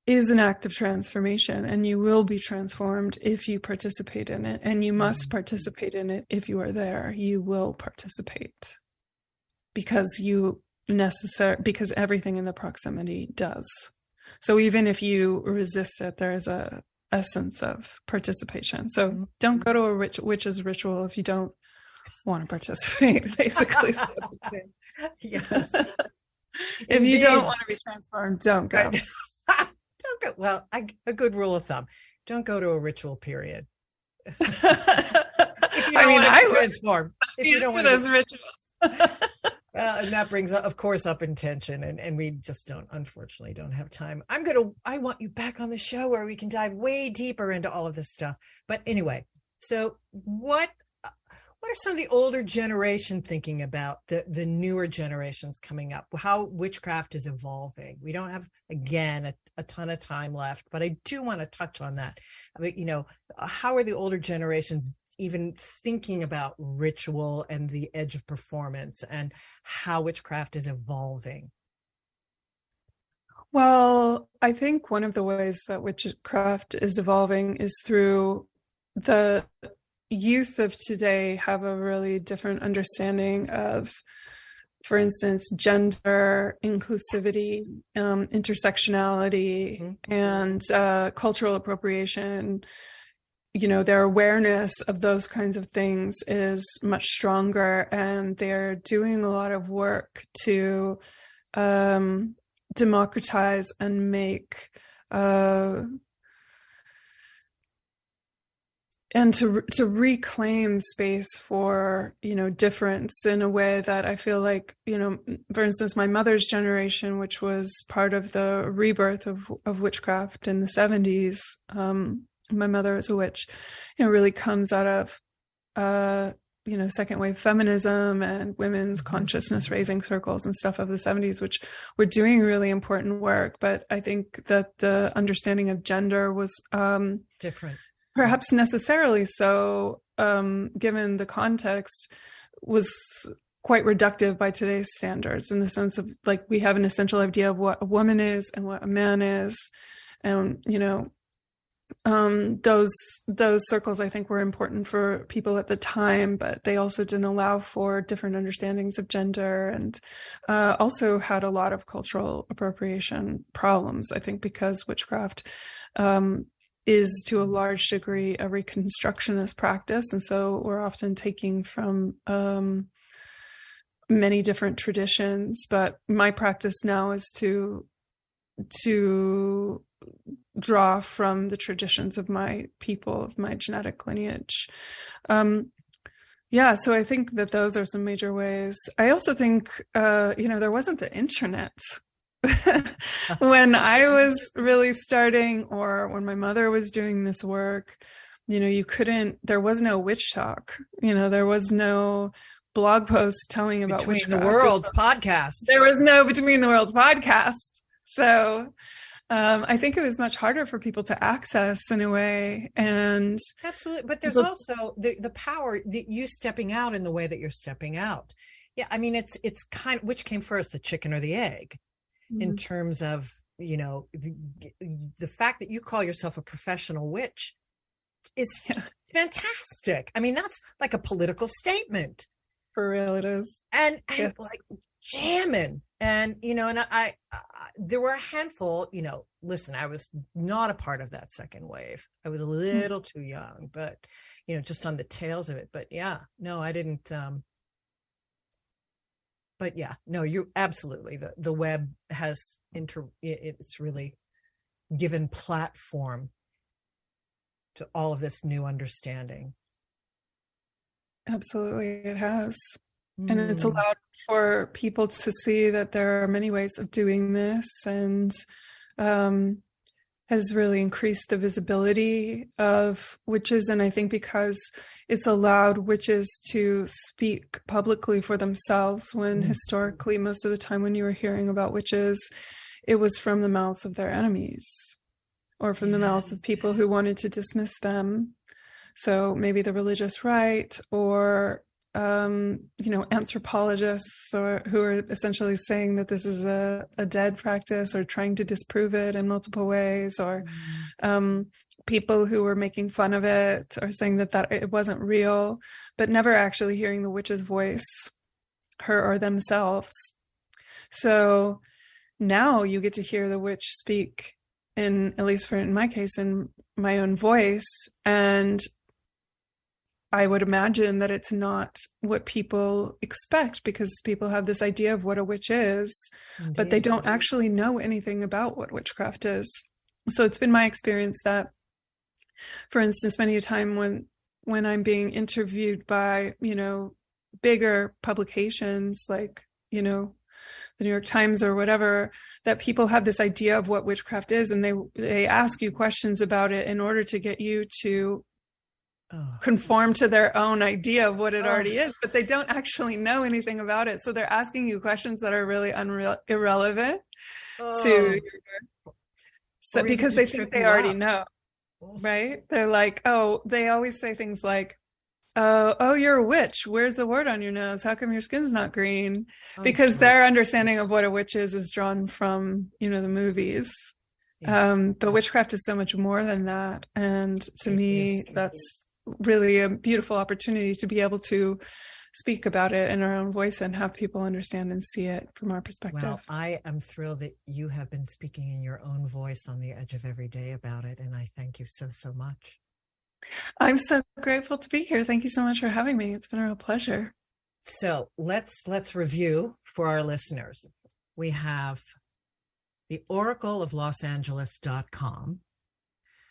is an act of transformation, and you will be transformed if you participate in it, and you must participate in it. If you are there, you will participate because because everything in the proximity does. So even if you resist it, there is a essence of participation. So don't go to a witch's ritual if you don't want to participate, basically. Yes. If you don't want to be transformed, don't go. Don't go. Well, a good rule of thumb: don't go to a ritual. Period. If you don't want to transform, if you don't want those rituals. And that brings, of course, up intention, and we just unfortunately don't have time. I want you back on the show where we can dive way deeper into all of this stuff. But anyway, so what are some of the older generation thinking about the newer generations coming up? How witchcraft is evolving? We don't have, again, a ton of time left, but I do want to touch on that. I mean, how are the older generations even thinking about ritual and the edge of performance and how witchcraft is evolving? Well, I think one of the ways that witchcraft is evolving is through the youth of today have a really different understanding of, for instance, gender, inclusivity, intersectionality, and cultural appropriation. Their awareness of those kinds of things is much stronger, and they're doing a lot of work to democratize and make and to reclaim space for, difference in a way that I feel like, for instance, my mother's generation, which was part of the rebirth of witchcraft in the 70s, my mother is a witch, really comes out of, second wave feminism and women's consciousness raising circles and stuff of the 70s, which were doing really important work. But I think that the understanding of gender was different. Perhaps necessarily so, given the context, was quite reductive by today's standards, in the sense of, like, we have an essential idea of what a woman is and what a man is. And, those circles, I think, were important for people at the time, but they also didn't allow for different understandings of gender, and also had a lot of cultural appropriation problems, I think, because witchcraft is to a large degree a reconstructionist practice. And so we're often taking from many different traditions, but my practice now is to draw from the traditions of my people, of my genetic lineage. So I think that those are some major ways. I also think, there wasn't the internet when I was really starting, or when my mother was doing this work. There was no witch talk, there was no blog posts telling about Between the Worlds podcast. There was no Between the Worlds podcast. So I think it was much harder for people to access in a way. And absolutely. But there's also the power that you stepping out in the way that you're stepping out. Yeah. I mean, it's kind of, which came first, the chicken or the egg, in terms of, the fact that you call yourself a professional witch is fantastic. I mean, that's like a political statement. For real, it is. And like jamming. And, and I there were a handful, listen, I was not a part of that second wave. I was a little too young, but, just on the tails of it. But yeah, no, I didn't. But yeah, no, you absolutely. The web has it's really given platform to all of this new understanding. Absolutely, it has. And it's allowed for people to see that there are many ways of doing this, and has really increased the visibility of witches. And I think because it's allowed witches to speak publicly for themselves, when historically, most of the time when you were hearing about witches, it was from the mouths of their enemies, or from the mouths of people who wanted to dismiss them. So maybe the religious right, or anthropologists who are essentially saying that this is a dead practice or trying to disprove it in multiple ways, or people who were making fun of it or saying that it wasn't real, but never actually hearing the witch's voice, her or themselves. So now you get to hear the witch speak in my case, in my own voice. And I would imagine that it's not what people expect, because people have this idea of what a witch is, Indeed. But they don't actually know anything about what witchcraft is. So it's been my experience that, for instance, many a time when I'm being interviewed by, bigger publications like, the New York Times or whatever, that people have this idea of what witchcraft is, and they ask you questions about it in order to get you to conform to their own idea of what it already is, but they don't actually know anything about it. So they're asking you questions that are really irrelevant to so because they think they already know, right? They're like, they always say things like, oh, you're a witch. Where's the wart on your nose? How come your skin's not green? Because their understanding of what a witch is drawn from, the movies. Yeah. But witchcraft is so much more than that. And to me, that's really a beautiful opportunity to be able to speak about it in our own voice and have people understand and see it from our perspective. Well, I am thrilled that you have been speaking in your own voice on the Edge of Every Day about it. And I thank you so, so much. I'm so grateful to be here. Thank you so much for having me. It's been a real pleasure. So let's review for our listeners. We have the oracleoflosangeles.com.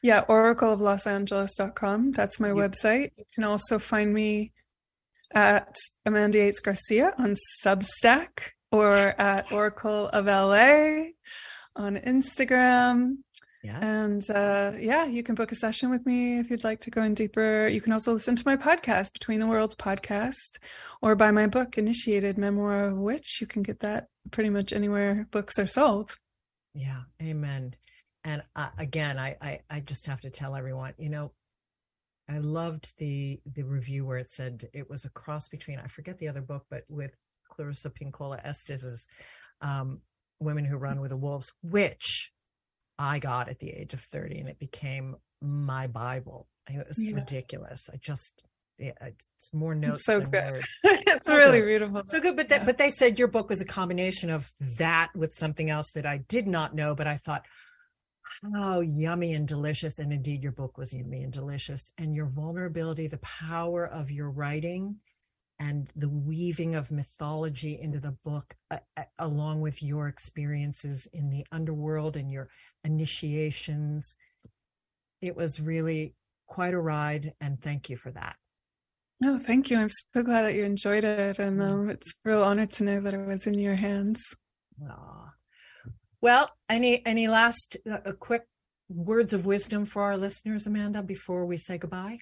Yeah, oracleoflosangeles.com. That's my website. You can also find me at Amanda Yates Garcia on Substack, or at Oracle of LA on Instagram. Yes. And you can book a session with me if you'd like to go in deeper. You can also listen to my podcast, Between the Worlds podcast, or buy my book, Initiated Memoir of Witch. You can get that pretty much anywhere books are sold. Yeah. Amen. And again, I just have to tell everyone, I loved the review where it said it was a cross between, I forget the other book, but with Clarissa Pinkola Estes's Women Who Run with the Wolves, which I got at the age of 30, and it became my Bible. It was ridiculous. It's more notes than words. It's so really beautiful. So good. But they said your book was a combination of that with something else that I did not know, but I thought, how yummy and delicious. And indeed, your book was yummy and delicious. And your vulnerability, the power of your writing, and the weaving of mythology into the book, along with your experiences in the underworld and your initiations. It was really quite a ride, and thank you for that. No, thank you. I'm so glad that you enjoyed it, and it's a real honor to know that it was in your hands. Well, any last quick words of wisdom for our listeners, Amanda, before we say goodbye?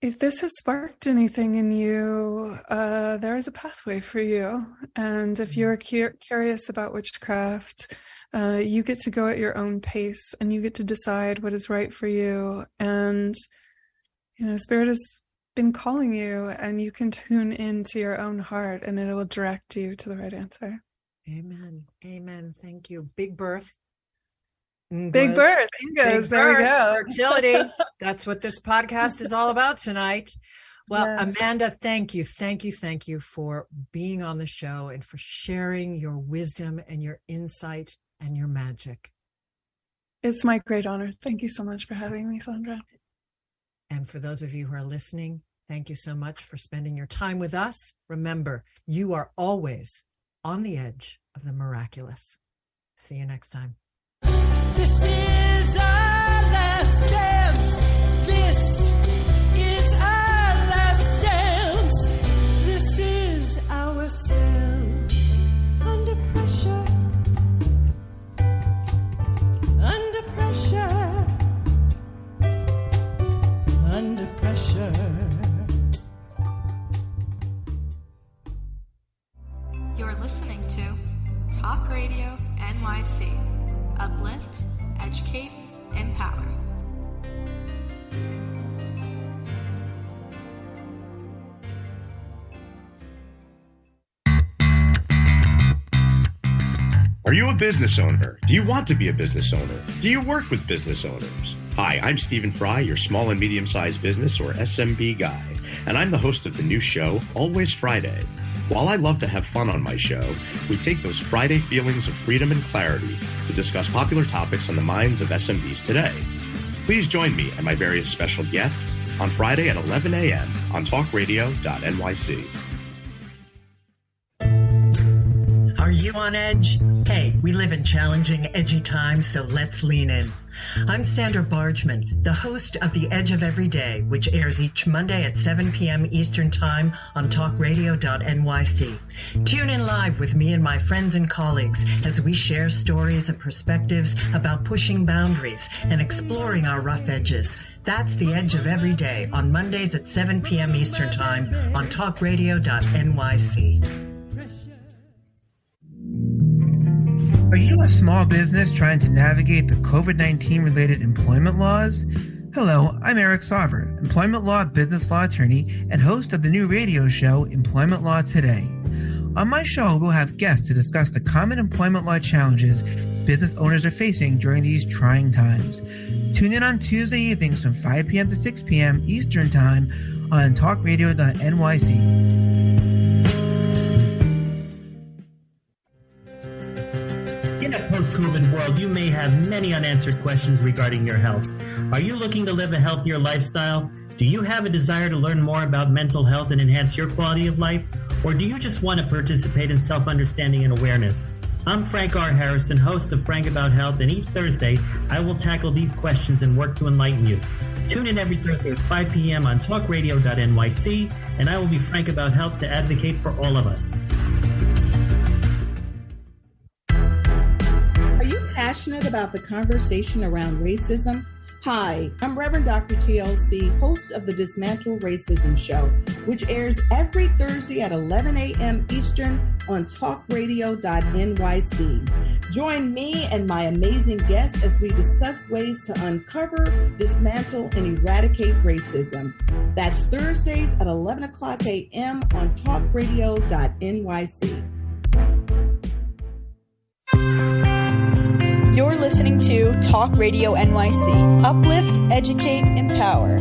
If this has sparked anything in you, there is a pathway for you. And if you're curious about witchcraft, you get to go at your own pace, and you get to decide what is right for you. And, Spirit has been calling you, and you can tune into your own heart, and it will direct you to the right answer. Amen. Amen. Thank you. Big birth. Big birth. Ingos. There we go. Fertility. That's what this podcast is all about tonight. Well, yes. Amanda, thank you. Thank you. Thank you for being on the show and for sharing your wisdom and your insight and your magic. It's my great honor. Thank you so much for having me, Sandra. And for those of you who are listening, thank you so much for spending your time with us. Remember, you are always on the edge of the miraculous. See you next time. This is our last dance. This is our last dance. This is ourselves under pressure. Under pressure. Under pressure. You're listening to Talk Radio NYC. Uplift, educate, empower. Are you a business owner? Do you want to be a business owner? Do you work with business owners? Hi, I'm Stephen Fry, your small and medium-sized business or SMB guy, and I'm the host of the new show, Always Friday. While I love to have fun on my show, we take those Friday feelings of freedom and clarity to discuss popular topics on the minds of SMBs today. Please join me and my various special guests on Friday at 11 a.m. on talkradio.nyc. Are you on edge? Hey, we live in challenging, edgy times, so let's lean in. I'm Sandra Bargman, the host of The Edge of Every Day, which airs each Monday at 7 p.m. Eastern Time on talkradio.nyc. Tune in live with me and my friends and colleagues as we share stories and perspectives about pushing boundaries and exploring our rough edges. That's The Edge of Every Day on Mondays at 7 p.m. Eastern Time on talkradio.nyc. Are you a small business trying to navigate the COVID-19 related employment laws? Hello, I'm Eric Sauver, employment law business law attorney and host of the new radio show, Employment Law Today. On my show, we'll have guests to discuss the common employment law challenges business owners are facing during these trying times. Tune in on Tuesday evenings from 5 p.m. to 6 p.m. Eastern Time on talkradio.nyc. In a post-COVID world, you may have many unanswered questions regarding your health. Are you looking to live a healthier lifestyle? Do you have a desire to learn more about mental health and enhance your quality of life? Or do you just want to participate in self-understanding and awareness? I'm Frank R. Harrison, host of Frank About Health, and each Thursday, I will tackle these questions and work to enlighten you. Tune in every Thursday at 5 p.m. on talkradio.nyc, and I will be Frank About Health to advocate for all of us. Passionate about the conversation around racism? Hi, I'm Reverend Dr. TLC, host of the Dismantle Racism Show, which airs every Thursday at 11 a.m. Eastern on talkradio.nyc. Join me and my amazing guests as we discuss ways to uncover, dismantle, and eradicate racism. That's Thursdays at 11 o'clock a.m. on talkradio.nyc. You're listening to Talk Radio NYC. Uplift, educate, empower.